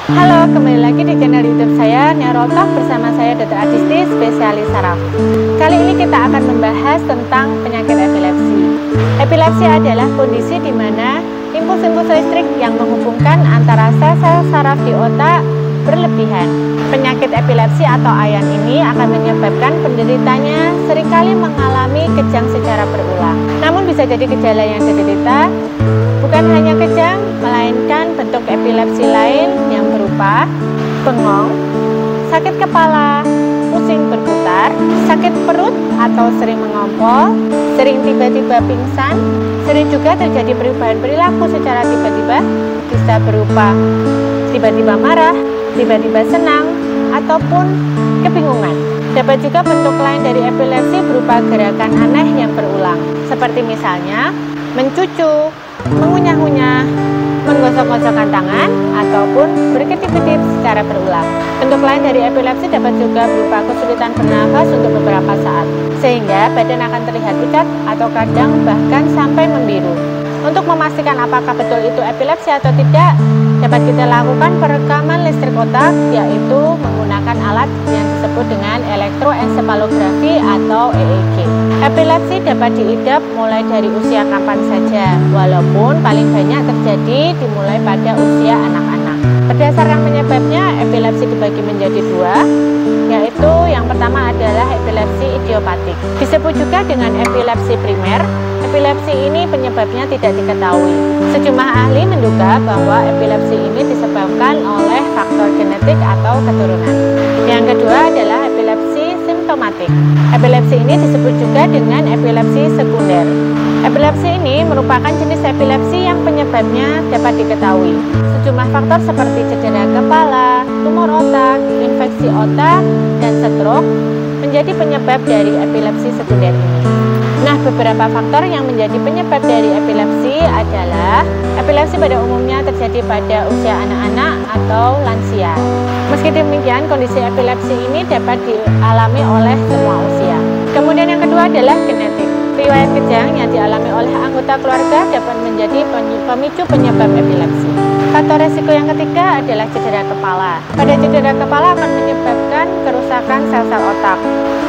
Halo, kembali lagi di channel YouTube saya, Neurotalk, bersama saya Dr. Adisti, spesialis saraf. Kali ini kita akan membahas tentang penyakit epilepsi. Epilepsi adalah kondisi di mana impuls-impuls listrik yang menghubungkan antara sel-sel saraf di otak berlebihan. Penyakit epilepsi atau AYAN ini akan menyebabkan penderitanya seringkali mengalami kejang secara berulang. Namun bisa jadi gejala yang diderita bukan hanya kejang, melainkan bentuk epilepsi lain yang berupa bengong, sakit kepala, pusing berputar, sakit perut atau sering mengompol, sering tiba-tiba pingsan, sering juga terjadi perubahan perilaku secara tiba-tiba, bisa berupa tiba-tiba marah, tiba-tiba senang, ataupun kebingungan. Dapat juga bentuk lain dari epilepsi berupa gerakan aneh yang berulang, seperti misalnya mencucu, mengunyah-unyah, menggosok-gosokkan tangan, ataupun berkedip-kedip secara berulang. Bentuk lain dari epilepsi dapat juga berupa kesulitan bernafas untuk beberapa saat, sehingga badan akan terlihat pucat atau kadang bahkan sampai membiru. Untuk memastikan apakah betul itu epilepsi atau tidak, dapat kita lakukan perekaman listrik otak, yaitu menggunakan alat yang disebut dengan elektroensefalografi atau EEG. Epilepsi dapat diidap mulai dari usia kapan saja, walaupun paling banyak terjadi dimulai pada usia anak-anak. Berdasarkan penyebabnya, epilepsi dibagi menjadi dua, yaitu yang pertama adalah epilepsi idiopatik. Disebut juga dengan epilepsi primer. Epilepsi ini penyebabnya tidak diketahui. Sejumlah ahli menduga bahwa epilepsi ini disebabkan oleh faktor genetik atau keturunan. Yang kedua adalah epilepsi simptomatik. Epilepsi ini disebut juga dengan epilepsi sekunder. Epilepsi ini merupakan jenis epilepsi yang penyebabnya dapat diketahui. Sejumlah faktor seperti cedera kepala, tumor otak, infeksi otak, dan stroke menjadi penyebab dari epilepsi sekunder ini. Nah, beberapa faktor yang menjadi penyebab dari epilepsi adalah epilepsi pada umumnya terjadi pada usia anak-anak atau lansia. Meski demikian, kondisi epilepsi ini dapat dialami oleh semua usia. Kemudian yang kedua adalah genetik. Riwayat kejang yang dialami oleh anggota keluarga dapat menjadi pemicu penyebab epilepsi. Faktor resiko yang ketiga adalah cedera kepala. Pada cedera kepala akan menyebabkan kerusakan sel-sel otak.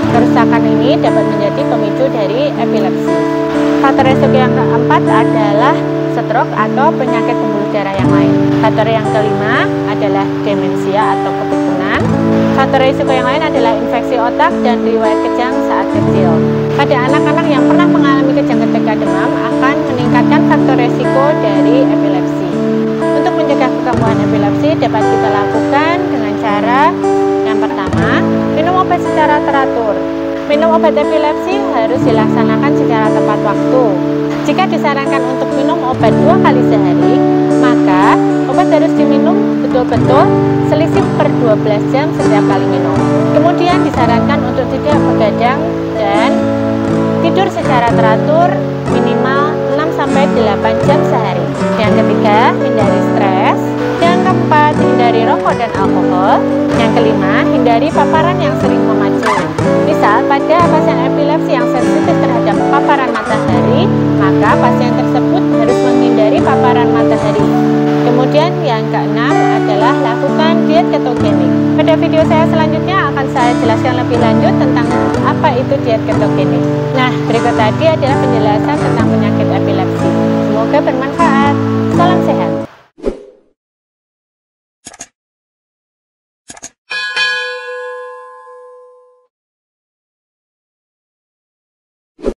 Kerusakan ini dapat menjadi pemicu dari epilepsi. Faktor resiko yang keempat adalah stroke atau penyakit pembuluh darah yang lain. Faktor yang kelima adalah demensia atau kepikunan. Faktor risiko yang lain adalah infeksi otak dan riwayat kejang saat kecil. Pada anak-anak yang pernah mengalami kejang ketika demam akan meningkatkan faktor risiko dari epilepsi. Untuk mencegah kekambuhan epilepsi dapat kita lakukan dengan cara yang pertama, minum obat secara teratur. Minum obat epilepsi harus dilaksanakan secara tepat waktu. Jika disarankan untuk minum obat 2 kali sehari, maka obat harus diminum betul-betul selisih per 12 jam setiap kali minum. Kemudian disarankan untuk tidak begadang dan tidur secara teratur minimal 6-8 jam sehari. Yang ketiga, hindari stres. Yang keempat, hindari rokok dan alkohol. Yang kelima, hindari paparan yang sering memacu. Misal, pada pasien epilepsi yang sensitif terhadap paparan matahari, maka pasien tersebut harus menghindari paparan matahari. Kemudian yang keenam adalah lakukan diet ketogenik. Pada video saya selanjutnya akan saya jelaskan lebih lanjut tentang apa itu diet ketogenik. Nah, berikut tadi adalah penjelasan tentang penyakit epilepsi. Semoga bermanfaat. Salam sehat.